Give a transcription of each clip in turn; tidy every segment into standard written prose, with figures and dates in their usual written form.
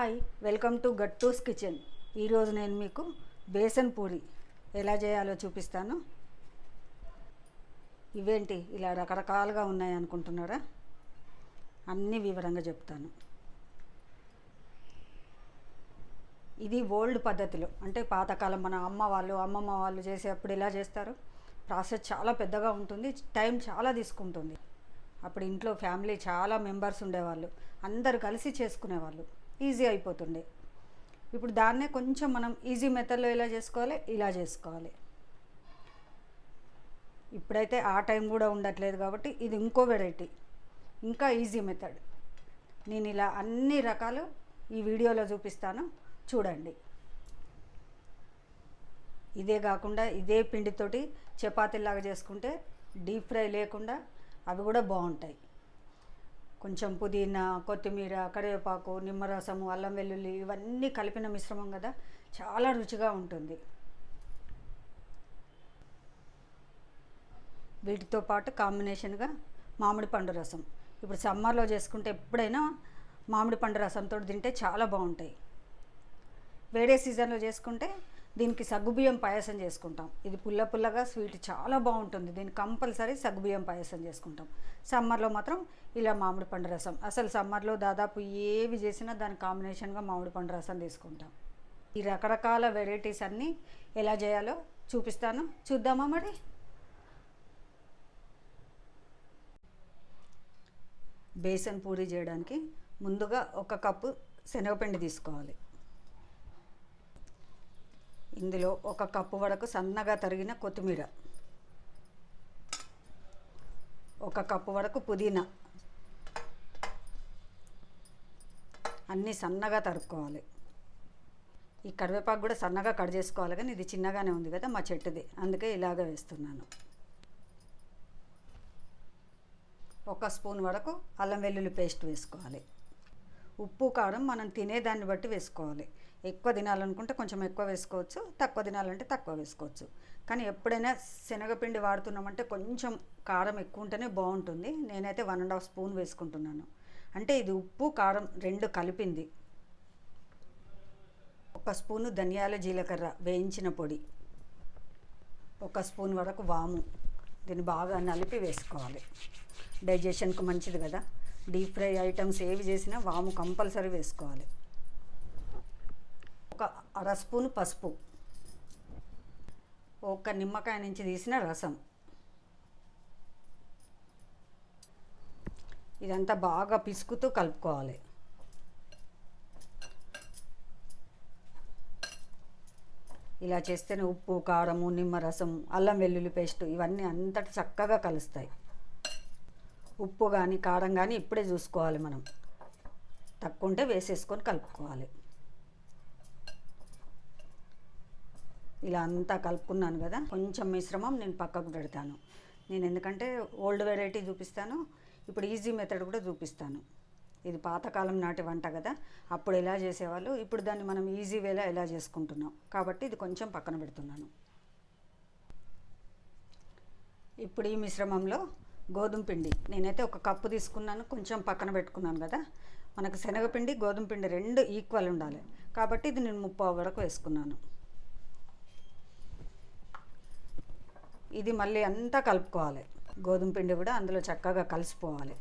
Hi, welcome to Gattu's kitchen. ఈరోజు నేను మీకు బేసన్ పూరి ఎలా చేయాలో చూపిస్తాను. ఇవేంటి ఇలా రకరకాలుగా ఉన్నాయి అనుకుంటున్నారా? అన్నీ వివరంగా చెప్తాను. ఇది ఓల్డ్ పద్ధతిలో, అంటే పాతకాలం మన అమ్మమ్మ వాళ్ళు చేసేటప్పుడు ఎలా చేస్తారు. ప్రాసెస్ చాలా పెద్దగా ఉంటుంది, టైం చాలా తీసుకుంటుంది. అప్పుడు ఇంట్లో ఫ్యామిలీ చాలా మెంబర్స్ ఉండేవాళ్ళు, అందరు కలిసి చేసుకునేవాళ్ళు, ఈజీ అయిపోతుండే. ఇప్పుడు దాన్నే కొంచెం మనం ఈజీ మెథడ్లో ఎలా చేసుకోవాలి, ఇలా చేసుకోవాలి. ఇప్పుడైతే ఆ టైం కూడా ఉండట్లేదు కాబట్టి ఇది ఇంకో వెరైటీ, ఇంకా ఈజీ మెథడ్. నేను ఇలా అన్ని రకాలు ఈ వీడియోలో చూపిస్తాను, చూడండి. ఇదే కాకుండా ఇదే పిండితోటి చపాతీలాగా చేసుకుంటే డీప్ ఫ్రై లేకుండా అవి కూడా బాగుంటాయి. కొంచెం పుదీనా, కొత్తిమీర, కరివేపాకు, నిమ్మరసము, అల్లం వెల్లుల్లి ఇవన్నీ కలిపిన మిశ్రమం కదా, చాలా రుచిగా ఉంటుంది. వీటితో పాటు కాంబినేషన్గా మామిడి పండు రసం. ఇప్పుడు సమ్మర్లో చేసుకుంటే ఎప్పుడైనా మామిడి పండు రసంతో తింటే చాలా బాగుంటాయి. వేరే సీజన్లో చేసుకుంటే దీనికి సగ్గుబియ్యం పాయసం చేసుకుంటాం. ఇది పుల్లగా స్వీట్ చాలా బాగుంటుంది. దీనికి కంపల్సరీ సగ్గుబియ్యం పాయసం చేసుకుంటాం. సమ్మర్లో మాత్రం ఇలా మామిడి పండు రసం. అసలు సమ్మర్లో దాదాపు ఏవి చేసినా దాని కాంబినేషన్గా మామిడి పండు రసం తీసుకుంటాం. ఈ రకరకాల వెరైటీస్ అన్నీ ఎలా చేయాలో చూపిస్తాను, చూద్దామా మరి. బేసన్ పూరి చేయడానికి ముందుగా 1 కప్పు శనగపిండి తీసుకోవాలి. ఇందులో 1 కప్పు వరకు సన్నగా తరిగిన కొత్తిమీర, 1 కప్పు వరకు పుదీనా, అన్నీ సన్నగా తరుక్కోవాలి. ఈ కరివేపాకు కూడా సన్నగా కట్ చేసుకోవాలి, కానీ ఇది చిన్నగానే ఉంది కదా మా చెట్టుది, అందుకే ఇలాగ వేస్తున్నాను. 1 స్పూన్ వరకు అల్లం వెల్లుల్లి పేస్ట్ వేసుకోవాలి. ఉప్పు కారం మనం తినేదాన్ని బట్టి వేసుకోవాలి. ఎక్కువ తినాలనుకుంటే కొంచెం ఎక్కువ వేసుకోవచ్చు, తక్కువ తినాలంటే తక్కువ వేసుకోవచ్చు. కానీ ఎప్పుడైనా శనగపిండి వాడుతున్నామంటే కొంచెం కారం ఎక్కువ ఉంటేనే బాగుంటుంది. నేనైతే 1.5 స్పూన్ వేసుకుంటున్నాను. అంటే ఇది ఉప్పు కారం 2 కలిపింది. 1 స్పూను ధనియాల జీలకర్ర వేయించిన పొడి, 1 స్పూన్ వరకు వాము. దీన్ని బాగా నలిపి వేసుకోవాలి. డైజెషన్కు మంచిది కదా. డీప్ ఫ్రై ఐటమ్స్ ఏవి చేసినా వాము కంపల్సరీ వేసుకోవాలి. 1/2 స్పూను పసుపు, 1 నిమ్మకాయ నుంచి తీసిన రసం. ఇదంతా బాగా పిసుకుతూ కలుపుకోవాలి. ఇలా చేస్తేనే ఉప్పు, కారము, నిమ్మరసం, అల్లం వెల్లుల్లి పేస్ట్ ఇవన్నీ అంతటి చక్కగా కలుస్తాయి. ఉప్పు కానీ కారం కానీ ఇప్పుడే చూసుకోవాలి మనం, తక్కువ ఉంటే వేసేసుకొని కలుపుకోవాలి. ఇలా అంతా కలుపుకున్నాను కదా, కొంచెం మిశ్రమం నేను పక్కకు పెడతాను. నేను ఎందుకంటే ఓల్డ్ వెరైటీ చూపిస్తాను, ఇప్పుడు ఈజీ మెథడ్ కూడా చూపిస్తాను. ఇది పాతకాలం నాటి వంట కదా, అప్పుడు ఎలా చేసేవాళ్ళు, ఇప్పుడు దాన్ని మనం ఈజీ వేలో ఎలా చేసుకుంటున్నాం కాబట్టి ఇది కొంచెం పక్కన పెడుతున్నాను. ఇప్పుడు ఈ మిశ్రమంలో గోధుమ పిండి నేనైతే 1 కప్పు తీసుకున్నాను, కొంచెం పక్కన పెట్టుకున్నాను కదా. మనకు శనగపిండి గోధుమ పిండి 2 ఈక్వల్ ఉండాలి కాబట్టి ఇది నేను 3/4 వరకు వేసుకున్నాను. ఇది మళ్ళీ అంతా కలుపుకోవాలి. గోధుమ పిండి కూడా అందులో చక్కగా కలిసిపోవాలి.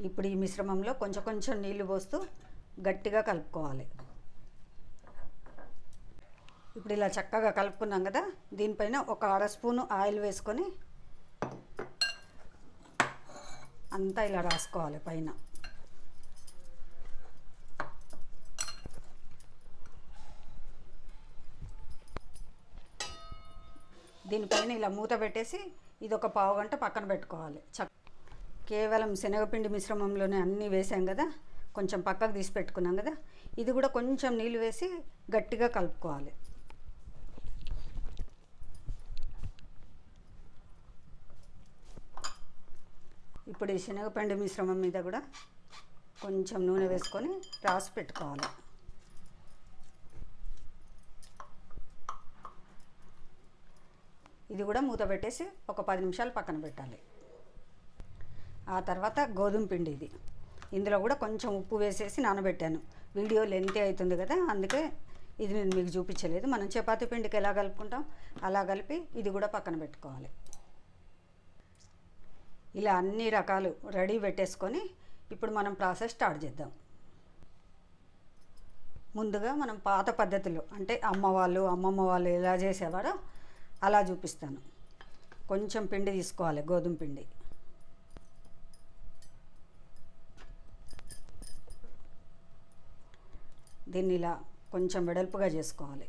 ఇప్పుడు ఈ మిశ్రమంలో కొంచెం నీళ్లు పోస్తూ గట్టిగా కలుపుకోవాలి. ఇప్పుడు ఇలా చక్కగా కలుపుకున్నాం కదా, దీనిపైన 1/2 స్పూను ఆయిల్ వేసుకొని అంతా ఇలా రాసుకోవాలి పైన. దీనిపైన ఇలా మూత పెట్టేసి ఇది 1 పావు గంట పక్కన పెట్టుకోవాలి. కేవలం శనగపిండి మిశ్రమంలోనే అన్నీ వేసాం కదా, కొంచెం పక్కకు తీసి పెట్టుకున్నాం కదా, ఇది కూడా కొంచెం నీళ్ళు వేసి గట్టిగా కలుపుకోవాలి. ఇప్పుడు ఈ శనగపిండి మిశ్రమం మీద కూడా కొంచెం నూనె వేసుకొని రాసి పెట్టుకోవాలి. ఇది కూడా మూత పెట్టేసి ఒక 10 నిమిషాలు పక్కన పెట్టాలి. ఆ తర్వాత గోధుమ పిండి ఇది, ఇందులో కూడా కొంచెం ఉప్పు వేసేసి నానబెట్టాను. వీడియో లెంతీ అవుతుంది కదా, అందుకే ఇది నేను మీకు చూపించలేదు. మనం చపాతీ పిండికి ఎలా కలుపుకుంటాం అలా కలిపి ఇది కూడా పక్కన పెట్టుకోవాలి. ఇలా అన్ని రకాలు రెడీ పెట్టేసుకొని ఇప్పుడు మనం ప్రాసెస్ స్టార్ట్ చేద్దాం. ముందుగా మనం పాత పద్ధతిలో అంటే అమ్మ వాళ్ళు అమ్మమ్మ వాళ్ళు ఎలా చేసేవారో అలా చూపిస్తాను. కొంచెం పిండి తీసుకోవాలి, గోధుమ పిండి. దీన్ని ఇలా కొంచెం వెడల్పుగా చేసుకోవాలి.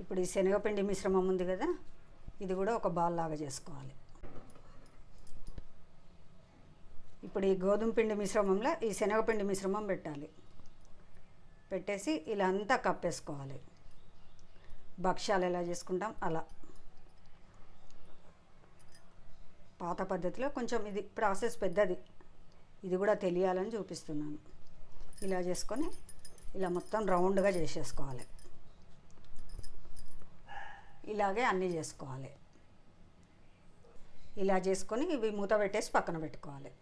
ఇప్పుడు ఈ శనగపిండి మిశ్రమం ఉంది కదా, ఇది కూడా ఒక బాల్ లాగా చేసుకోవాలి. ఇప్పుడు ఈ గోధుమ పిండి మిశ్రమంలో ఈ శనగపిండి మిశ్రమం పెట్టాలి. పెట్టేసి ఇలా అంతా కప్పేసుకోవాలి. భక్ష్యాలు ఎలా చేసుకుంటాం అలా. పాత పద్ధతిలో కొంచెం ఇది ప్రాసెస్ పెద్దది, ఇది కూడా తెలియాలని చూపిస్తున్నాను. ఇలా చేసుకొని ఇలా మొత్తం రౌండ్గా చేసేసుకోవాలి. ఇలాగే అన్నీ చేసుకోవాలి. ఇలా చేసుకొని ఇవి మూత పెట్టేసి పక్కన పెట్టుకోవాలి.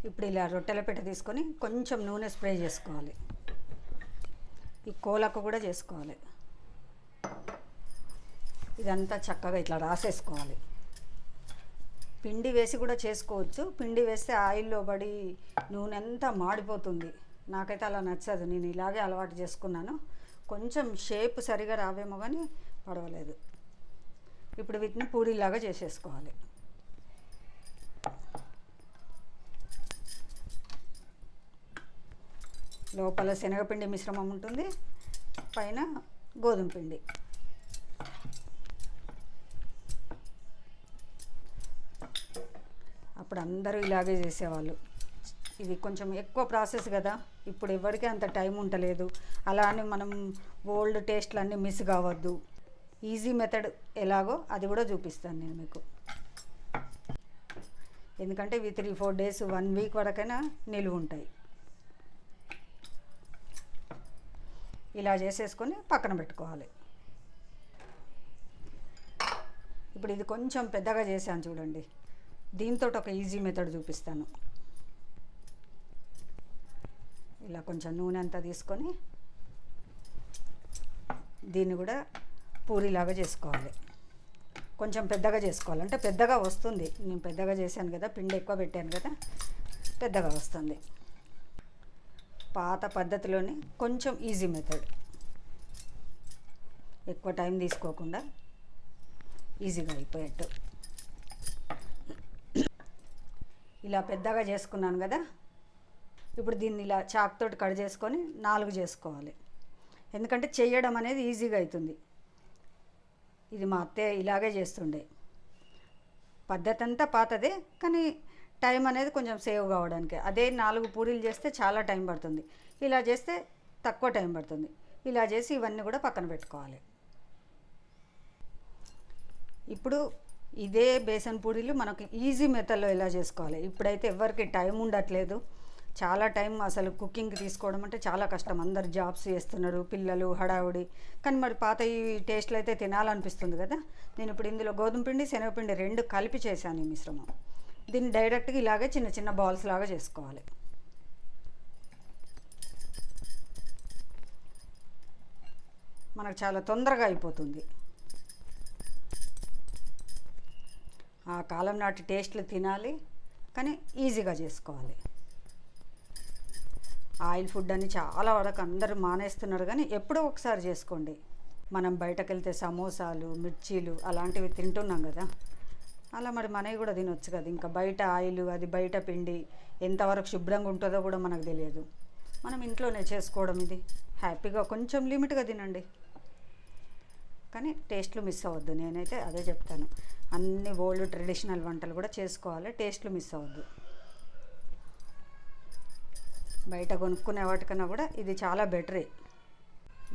ఇప్పుడు ఇలా రొట్టెల పెట్టె తీసుకొని కొంచెం నూనె స్ప్రే చేసుకోవాలి. ఈ కోలకు కూడా చేసుకోవాలి. ఇదంతా చక్కగా ఇట్లా రాసేసుకోవాలి. పిండి వేసి కూడా చేసుకోవచ్చు. పిండి వేస్తే ఆయిల్లో పడి నూనె అంతా మాడిపోతుంది. నాకైతే అలా నచ్చదు. నేను ఇలాగే అలవాటు చేసుకున్నాను. కొంచెం షేప్ సరిగా రావేమో కానీ పర్వాలేదు. ఇప్పుడు వీటిని పూరీలాగా చేసేసుకోవాలి. లోపల శనగపిండి మిశ్రమం ఉంటుంది, పైన గోధుమ పిండి. అప్పుడు అందరూ ఇలాగే చేసేవాళ్ళు. ఇది కొంచెం ఎక్కువ ప్రాసెస్ కదా, ఇప్పుడు ఎవరికి అంత టైం ఉండలేదు. అలా అని మనం ఓల్డ్ టేస్ట్లు అన్నీ మిస్ కావద్దు. ఈజీ మెథడ్ ఎలాగో అది కూడా చూపిస్తాను నేను మీకు. ఎందుకంటే ఇవి 3-4 డేస్ 1 వీక్ వరకైనా నిలువ ఉంటాయి. ఇలా చేసేసుకొని పక్కన పెట్టుకోవాలి. ఇప్పుడు ఇది కొంచెం పెద్దగా చేశాను చూడండి. దీంతో ఒక ఈజీ మెథడ్ చూపిస్తాను. ఇలా కొంచెం నూనె అంతా తీసుకొని దీన్ని కూడా పూరీలాగా చేసుకోవాలి. కొంచెం పెద్దగా చేసుకోవాలి, అంటే పెద్దగా వస్తుంది. నేను పెద్దగా చేశాను కదా, పిండి ఎక్కువ పెట్టాను కదా, పెద్దగా వస్తుంది. పాత పద్ధతిలోనే కొంచెం ఈజీ మెథడ్, ఎక్కువ టైం తీసుకోకుండా ఈజీగా అయిపోయేట్టు. ఇలా పెద్దగా చేసుకున్నాను కదా, ఇప్పుడు దీన్ని ఇలా చాక్తోటి కట్ చేసుకొని 4 చేసుకోవాలి. ఎందుకంటే చేయడం అనేది ఈజీగా అవుతుంది. ఇది మా అత్తయ్య ఇలాగే చేస్తుండే. పద్ధతి అంతా పాతదే, కానీ టైం అనేది కొంచెం సేవ్ కావడానికి. అదే 4 పూరీలు చేస్తే చాలా టైం పడుతుంది. ఇలా చేస్తే తక్కువ టైం పడుతుంది. ఇలా చేసి ఇవన్నీ కూడా పక్కన పెట్టుకోవాలి. ఇప్పుడు ఇదే బేసన్ పూరీలు మనకు ఈజీ మెథడ్లో ఎలా చేసుకోవాలి. ఇప్పుడైతే ఎవరికి టైం ఉండట్లేదు. చాలా టైం అసలు కుకింగ్కి తీసుకోవడం అంటే చాలా కష్టం. అందరు జాబ్స్ చేస్తున్నారు, పిల్లలు హడావుడి. కానీ మరి పాత ఈ టేస్ట్లు అయితే తినాలనిపిస్తుంది కదా. నేను ఇప్పుడు ఇందులో గోధుమ పిండి శనగపిండి 2 కలిపి చేశాను ఈ మిశ్రమం. దీన్ని డైరెక్ట్గా ఇలాగే చిన్న చిన్న బాల్స్ లాగా చేసుకోవాలి. మనకు చాలా తొందరగా అయిపోతుంది. ఆ కాలం నాటి టేస్ట్లు తినాలి, కానీ ఈజీగా చేసుకోవాలి. ఆయిల్ ఫుడ్ అని చాలా వరకు అందరూ మానేస్తున్నారు, కానీ ఎప్పుడో ఒకసారి చేసుకోండి. మనం బయటకు వెళ్తే సమోసాలు, మిర్చీలు అలాంటివి తింటున్నాం కదా, అలా మరి మనవి కూడా తినొచ్చు కదా. ఇంకా బయట ఆయిల్, అది బయట పిండి ఎంతవరకు శుభ్రంగా ఉంటుందో కూడా మనకు తెలియదు. మనం ఇంట్లోనే చేసుకోవడం ఇది హ్యాపీగా కొంచెం లిమిట్గా తినండి, కానీ టేస్ట్లు మిస్ అవ్వద్దు. నేనైతే అదే చెప్తాను. అన్ని ఓల్డ్ ట్రెడిషనల్ వంటలు కూడా చేసుకోవాలి, టేస్ట్లు మిస్ అవ్వద్దు. బయట కొనుక్కునే వాటికన్నా కూడా ఇది చాలా బెటరే.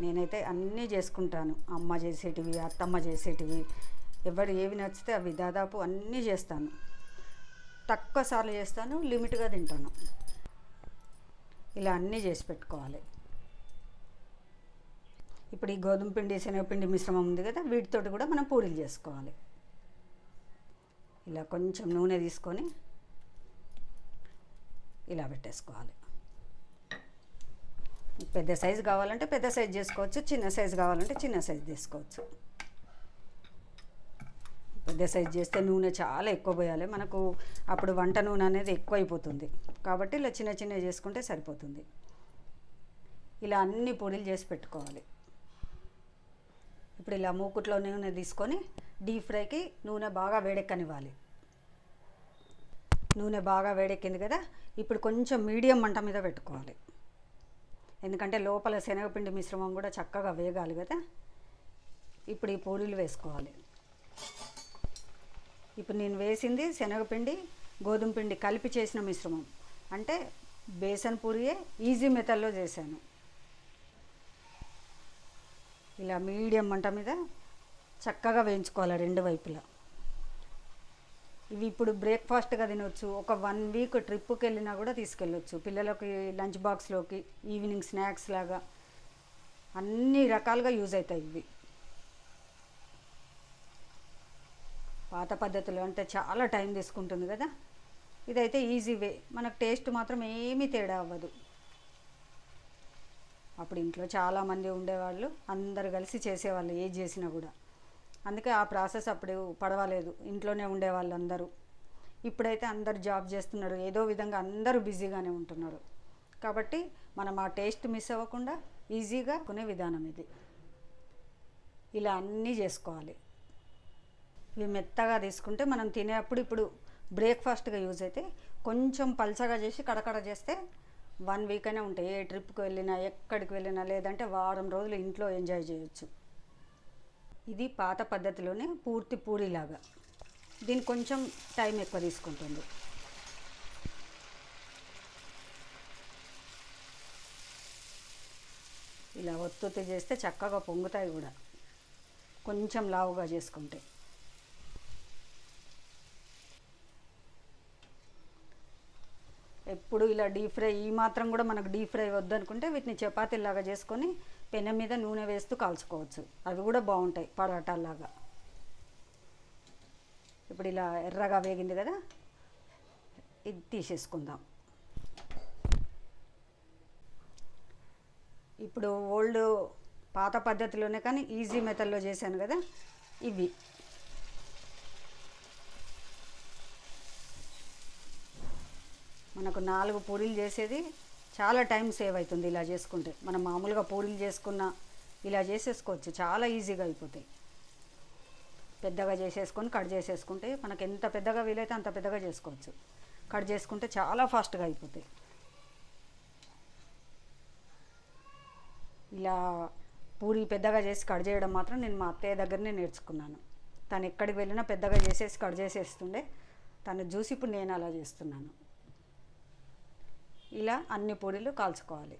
నేనైతే అన్నీ చేసుకుంటాను. అమ్మ చేసేటివి, అత్తమ్మ చేసేటివి, ఎవరు ఏవి నచ్చితే అవి దాదాపు అన్నీ చేస్తాను. తక్కువ సార్లు చేస్తాను, లిమిట్గా తింటాను. ఇలా అన్నీ చేసి పెట్టుకోవాలి. ఇప్పుడు ఈ గోధుమ పిండి శనగపిండి మిశ్రమం ఉంది కదా, వీటితోటి కూడా మనం పూరీలు చేసుకోవాలి. ఇలా కొంచెం నూనె తీసుకొని ఇలా పెట్టేసుకోవాలి. పెద్ద సైజు కావాలంటే పెద్ద సైజు చేసుకోవచ్చు, చిన్న సైజు కావాలంటే చిన్న సైజు తీసుకోవచ్చు. పెద్ద సైజు చేస్తే నూనె చాలా ఎక్కువ పోయాలి, మనకు అప్పుడు వంట నూనె అనేది ఎక్కువ అయిపోతుంది. కాబట్టి ఇలా చిన్న చిన్నవి చేసుకుంటే సరిపోతుంది. ఇలా అన్ని పొడిలు చేసి పెట్టుకోవాలి. ఇప్పుడు ఇలా మూకుట్లో నూనె తీసుకొని డీప్ ఫ్రైకి నూనె బాగా వేడెక్కనివ్వాలి. నూనె బాగా వేడెక్కింది కదా, ఇప్పుడు కొంచెం మీడియం మంట మీద పెట్టుకోవాలి. ఎందుకంటే లోపల శనగపిండి మిశ్రమం కూడా చక్కగా వేగాలి కదా. ఇప్పుడు ఈ పూరీలు వేసుకోవాలి. ఇప్పుడు నేను వేసింది శనగపిండి గోధుమ పిండి కలిపి చేసిన మిశ్రమం, అంటే బేసన్ పూరియే ఈజీ మెథడ్లో చేశాను. ఇలా మీడియం మంట మీద చక్కగా వేయించుకోవాలి రెండు వైపులా. ఇవి ఇప్పుడు బ్రేక్ఫాస్ట్గా తినవచ్చు, ఒక 1 వీక్ ట్రిప్కి వెళ్ళినా కూడా తీసుకెళ్ళవచ్చు. పిల్లలకి లంచ్ బాక్స్లోకి, ఈవినింగ్ స్నాక్స్ లాగా అన్ని రకాలుగా యూజ్ అవుతాయి ఇవి. పాత పద్ధతులు అంటే చాలా టైం తీసుకుంటుంది కదా, ఇదైతే ఈజీ వే, మనకు టేస్ట్ మాత్రం ఏమీ తేడా అవ్వదు. అప్పుడు ఇంట్లో చాలామంది ఉండేవాళ్ళు, అందరు కలిసి చేసేవాళ్ళు ఏది చేసినా కూడా. అందుకే ఆ ప్రాసెస్ అప్పుడు పడవలేదు, ఇంట్లోనే ఉండేవాళ్ళు అందరూ. ఇప్పుడైతే అందరు జాబ్ చేస్తున్నారు, ఏదో విధంగా అందరూ బిజీగానే ఉంటున్నారు. కాబట్టి మనం ఆ టేస్ట్ మిస్ అవ్వకుండా ఈజీగా కొనే విధానం ఇది. ఇలా అన్నీ చేసుకోవాలి. ఇవి మెత్తగా తీసుకుంటే మనం తినేటప్పుడు ఇప్పుడు బ్రేక్ఫాస్ట్గా యూజ్ అయితే, కొంచెం పల్చగా చేసి కడకడ చేస్తే 1 వీక్ అయినా ఉంటాయి. ఏ ట్రిప్కి వెళ్ళినా, ఎక్కడికి వెళ్ళినా, లేదంటే వారం రోజులు ఇంట్లో ఎంజాయ్ చేయొచ్చు. ఇది పాత పద్ధతిలోనే పూర్తి పూరిలాగా. దీనికి కొంచెం టైం ఎక్కువ తీసుకుంటుంది. ఇలా ఒత్తుతి చేస్తే చక్కగా పొంగుతాయి కూడా, కొంచెం లావుగా చేసుకుంటే. ఎప్పుడు ఇలా డీప్ ఫ్రై, ఈ మాత్రం కూడా మనకు డీప్ ఫ్రై వద్దనుకుంటే వీటిని చపాతీలాగా చేసుకొని పెనం మీద నూనె వేస్తూ కాల్చుకోవచ్చు. అవి కూడా బాగుంటాయి పరాటాలాగా. ఇప్పుడు ఇలా ఎర్రగా వేగింది కదా, ఇది తీసేసుకుందాం. ఇప్పుడు ఓల్డ్ పాత పద్ధతిలోనే కానీ ఈజీ మెథడ్లో చేశాను కదా, ఇవి మనకు 4 పూరీలు చేసేది చాలా టైం సేవ్ అవుతుంది. ఇలా చేసుకుంటే మనం మామూలుగా పూరీలు చేసుకున్న ఇలా చేసేసుకోవచ్చు, చాలా ఈజీగా అయిపోతాయి. పెద్దగా చేసేసుకొని కట్ చేసేసుకుంటే మనకు ఎంత పెద్దగా వీలైతే అంత పెద్దగా చేసుకోవచ్చు. కట్ చేసుకుంటే చాలా ఫాస్ట్గా అయిపోతాయి. ఇలా పూరి పెద్దగా చేసి కట్ చేయడం మాత్రం నేను మా అత్తయ్య దగ్గరనే నేర్చుకున్నాను. తను ఎక్కడికి వెళ్ళినా పెద్దగా చేసేసి కట్ చేసేస్తుండే, తను చూసి ఇప్పుడు నేను అలా చేస్తున్నాను. ఇలా అన్ని పూరీలు కాల్చుకోవాలి.